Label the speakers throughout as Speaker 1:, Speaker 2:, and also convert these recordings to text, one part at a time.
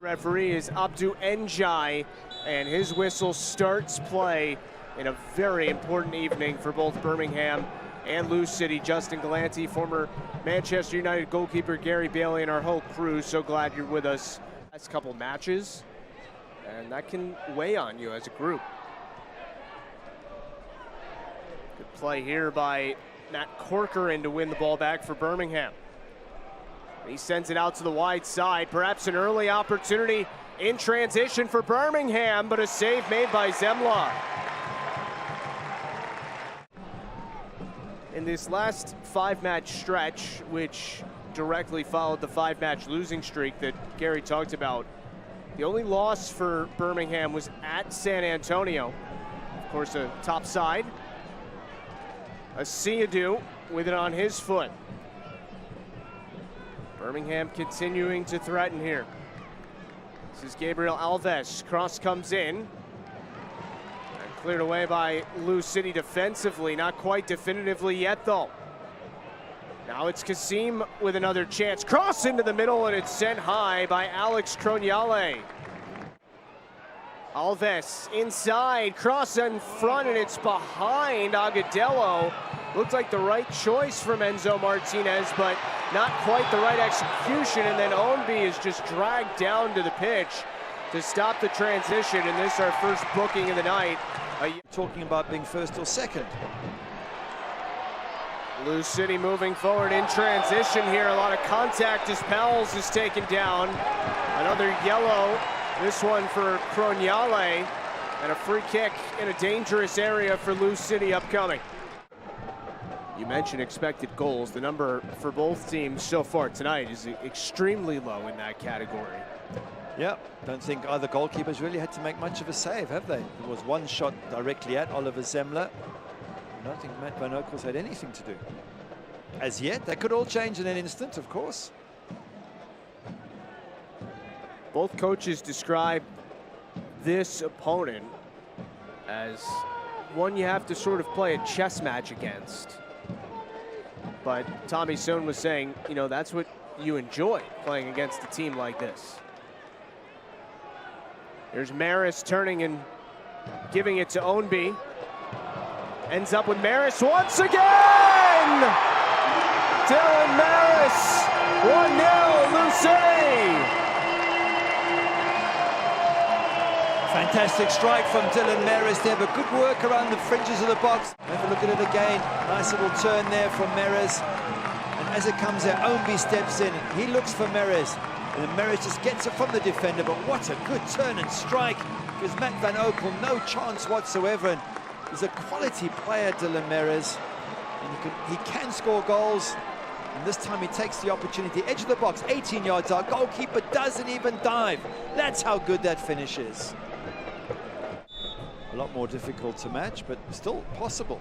Speaker 1: Referee is Abdu Njai, and his whistle starts play in a very important evening for both Birmingham and LouCity. Justin Galanti, former Manchester United goalkeeper Gary Bailey, and our whole crew. So glad you're with us. Last couple matches, and that can weigh on you as a group. Good play here by Matt Corcoran to win the ball back for Birmingham. He sends it out to the wide side, perhaps an early opportunity in transition for Birmingham, but a save made by Zemla. In this last 5-match stretch, which directly followed the 5-match losing streak that Gary talked about, the only loss for Birmingham was at San Antonio. Of course, a top side. Asiadu with it on his foot. Birmingham continuing to threaten here. This is Gabriel Alves. Cross comes in. And cleared away by LouCity defensively. Not quite definitively yet, though. Now it's Kasim with another chance. Cross into the middle, and it's sent high by Alex Croniale. Alves inside. Cross in front, and it's behind Agudelo. Looked like the right choice from Enzo Martinez, but not quite the right execution. And then Ownby is just dragged down to the pitch to stop the transition. And this is our first booking of the night.
Speaker 2: Talking about being first or second.
Speaker 1: LouCity moving forward in transition here. A lot of contact as Powell's is taken down. Another yellow, this one for Croniale. And a free kick in a dangerous area for LouCity upcoming. You mentioned expected goals. The number for both teams so far tonight is extremely low in that category.
Speaker 2: Yeah, don't think either goalkeepers really had to make much of a save, have they? There was one shot directly at Oliver Zemla. I don't think Matt Van Oekel's had anything to do. As yet, that could all change in an instant, of course.
Speaker 1: Both coaches describe this opponent as one you have to sort of play a chess match against. But Tommy Sohn was saying, you know, that's what you enjoy, playing against a team like this. There's Maris turning and giving it to Ownby. Ends up with Maris once again! Dylan Maris, 1-0, LouCity!
Speaker 2: Fantastic strike from Dylan Maris there, but good work around the fringes of the box. Have a look at it again. Nice little turn there from Maris. And as it comes out, Ownby steps in. He looks for Maris. And then Maris just gets it from the defender. But what a good turn and strike. Gives Matt Van Oekel no chance whatsoever. And he's a quality player, Dylan Maris. And he can score goals. And this time he takes the opportunity. Edge of the box, 18 yards out. Goalkeeper doesn't even dive. That's how good that finish is. A lot more difficult to match, but still possible.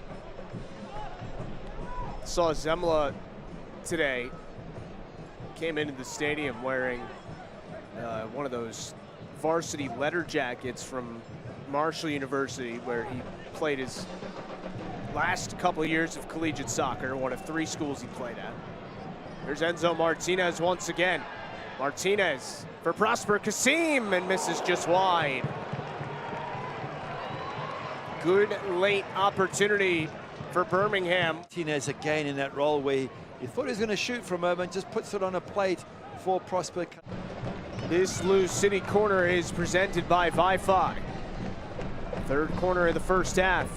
Speaker 1: Saw Zemla today. Came into the stadium wearing one of those varsity letter jackets from Marshall University, where he played his last couple of years of collegiate soccer, one of 3 schools he played at. There's Enzo Martinez once again. Martinez for Prosper Kasim, and misses just wide. Good late opportunity for Birmingham.
Speaker 2: Martinez again in that role where he thought he was going to shoot for a moment, just puts it on a plate for Prosper.
Speaker 1: This LouCity corner is presented by Wi-Fi. Third corner of the first half.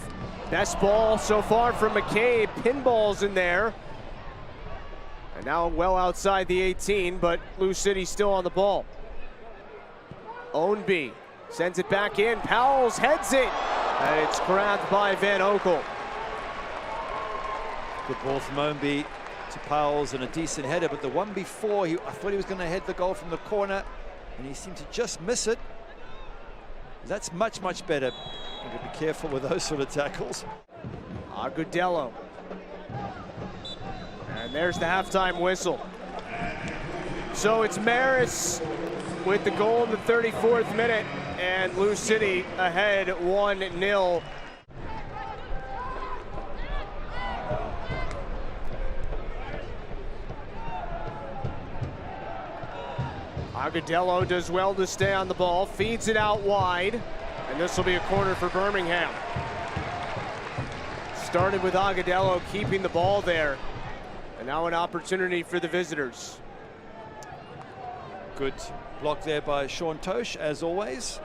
Speaker 1: Best ball so far from McCabe. Pinballs in there. And now well outside the 18, but LouCity still on the ball. Ownby sends it back in. Powell's heads it. And it's grabbed by Van Oekel.
Speaker 2: Good ball from Ownby to Powell's and a decent header, but the one before, I thought he was going to head the goal from the corner, and he seemed to just miss it. That's much, much better. You got to be careful with those sort of tackles.
Speaker 1: Agudelo. And there's the halftime whistle. So it's Maris with the goal in the 34th minute, and LouCity ahead 1-0. Agudelo does well to stay on the ball, feeds it out wide, and this will be a corner for Birmingham. Started with Agudelo keeping the ball there, and now an opportunity for the visitors.
Speaker 2: Good block there by Sean Tosh, as always.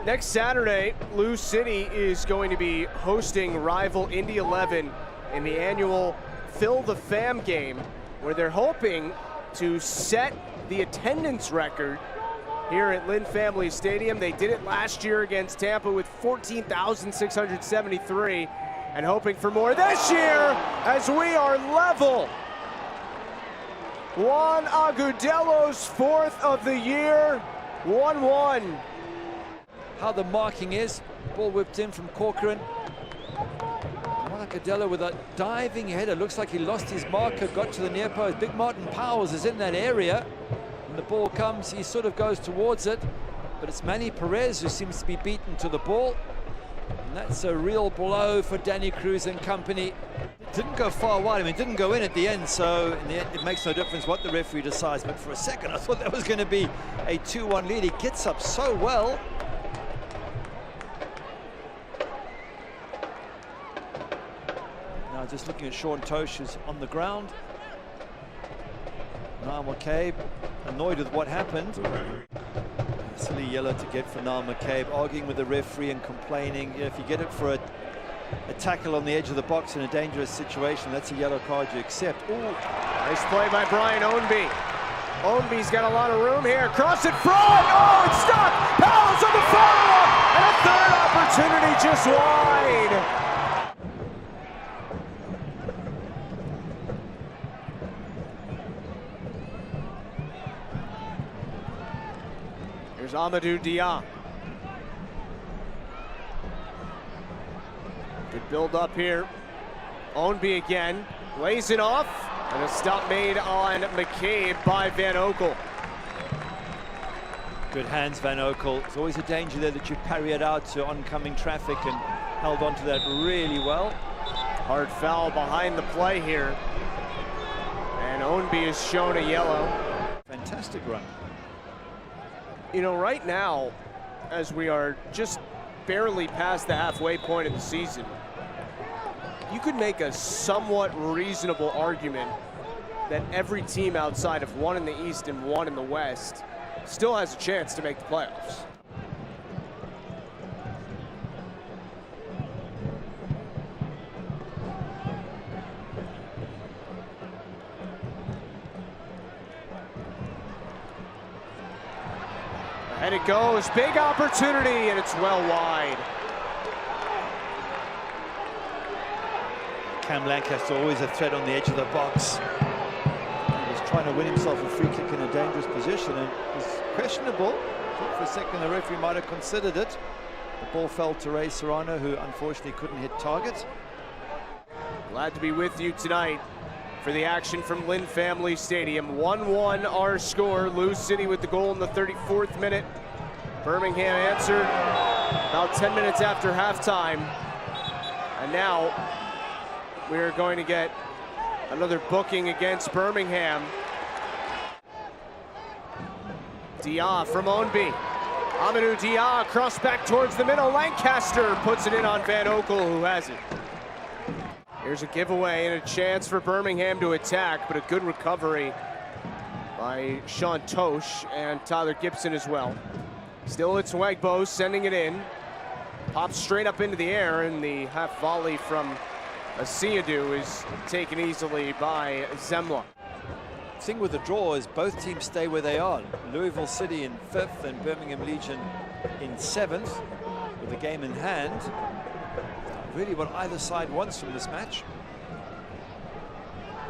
Speaker 1: Next Saturday, LouCity is going to be hosting rival Indy 11 in the annual Fill the Fam game, where they're hoping to set the attendance record here at Lynn Family Stadium. They did it last year against Tampa with 14,673, and hoping for more this year as we are level. Juan Agudelo's fourth of the year, 1-1.
Speaker 2: How the marking is. Ball whipped in from Corcoran. Agudelo with a diving header. Looks like he lost his marker, got to the near post. Big Martin Powers is in that area. When the ball comes, he sort of goes towards it. But it's Manny Perez who seems to be beaten to the ball. And that's a real blow for Danny Cruz and company. Didn't go far wide. I mean, it didn't go in at the end, so in the end, it makes no difference what the referee decides. But for a second, I thought that was going to be a 2-1 lead. He gets up so well. Now just looking at Sean Tosh, who's on the ground. Niall McCabe, annoyed with what happened. Silly yellow to get for Niall McCabe, arguing with the referee and complaining. You know, if you get it for a tackle on the edge of the box in a dangerous situation, that's a yellow card you accept. Ooh.
Speaker 1: Nice play by Brian Ownby. Ownby's got a lot of room here. Cross it front. Oh, it's stuck. Powell's on the follow-up. And a third opportunity just wide. Here's Amadou Dia. Good build up here. Ownby again, lays it off, and a stop made on McCabe by Van Oekel.
Speaker 2: Good hands, Van Oekel. It's always a danger there that you parry it out to oncoming traffic, and held on to that really well.
Speaker 1: Hard foul behind the play here. And Ownby is shown a yellow.
Speaker 2: Fantastic run.
Speaker 1: You know, right now, as we are just barely past the halfway point of the season, you could make a somewhat reasonable argument that every team outside of one in the East and one in the West still has a chance to make the playoffs. And it goes, big opportunity, and it's well wide.
Speaker 2: Cam Lancaster always a threat on the edge of the box. He was trying to win himself a free kick in a dangerous position, and it was questionable. I thought for a second the referee might have considered it. The ball fell to Ray Serrano, who unfortunately couldn't hit target.
Speaker 1: Glad to be with you tonight for the action from Lynn Family Stadium. 1-1 our score. LouCity with the goal in the 34th minute. Birmingham answered about 10 minutes after halftime. And now we're going to get another booking against Birmingham. Dia from Ownby. Amadou Dia cross back towards the middle. Lancaster puts it in on Van Oekel, who has it. Here's a giveaway and a chance for Birmingham to attack, but a good recovery by Sean Tosh and Tyler Gibson as well. Still it's Wegbo sending it in. Pops straight up into the air, and the half volley from Asiadu is taken easily by Zemla.
Speaker 2: The thing with the draw is both teams stay where they are. Louisville City in 5th and Birmingham Legion in 7th with the game in hand. Really what either side wants from this match.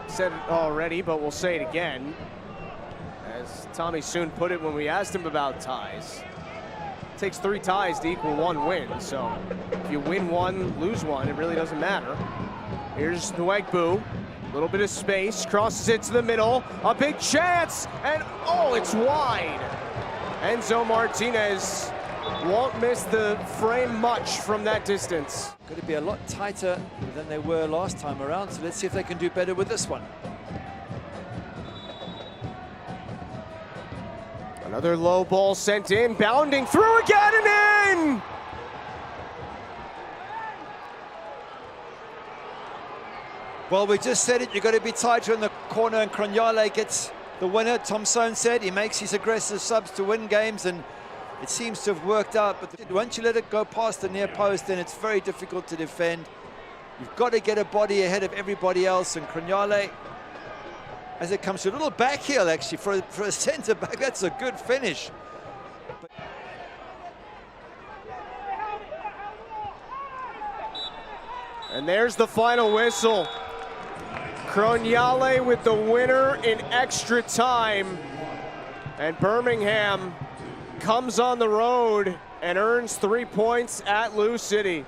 Speaker 1: Said it already, but we'll say it again. As Tommy Soon put it when we asked him about ties. It takes 3 ties to equal 1 win, so if you win 1, lose 1, it really doesn't matter. Here's Nwegbu, a little bit of space, crosses it to the middle, a big chance, and oh, it's wide. Enzo Martinez won't miss the frame much from that distance.
Speaker 2: Going to be a lot tighter than they were last time around, so let's see if they can do better with this one.
Speaker 1: Another low ball sent in, bounding through again and in!
Speaker 2: Well, we just said it, you've got to be tighter in the corner, and Croniale gets the winner. Thompson said he makes his aggressive subs to win games, and it seems to have worked out. But once you let it go past the near post, then it's very difficult to defend. You've got to get a body ahead of everybody else, and Croniale, as it comes to a little back heel, actually, for a centre back, that's a good finish.
Speaker 1: And there's the final whistle. Croniale with the winner in extra time. And Birmingham comes on the road and earns 3 points at LouCity.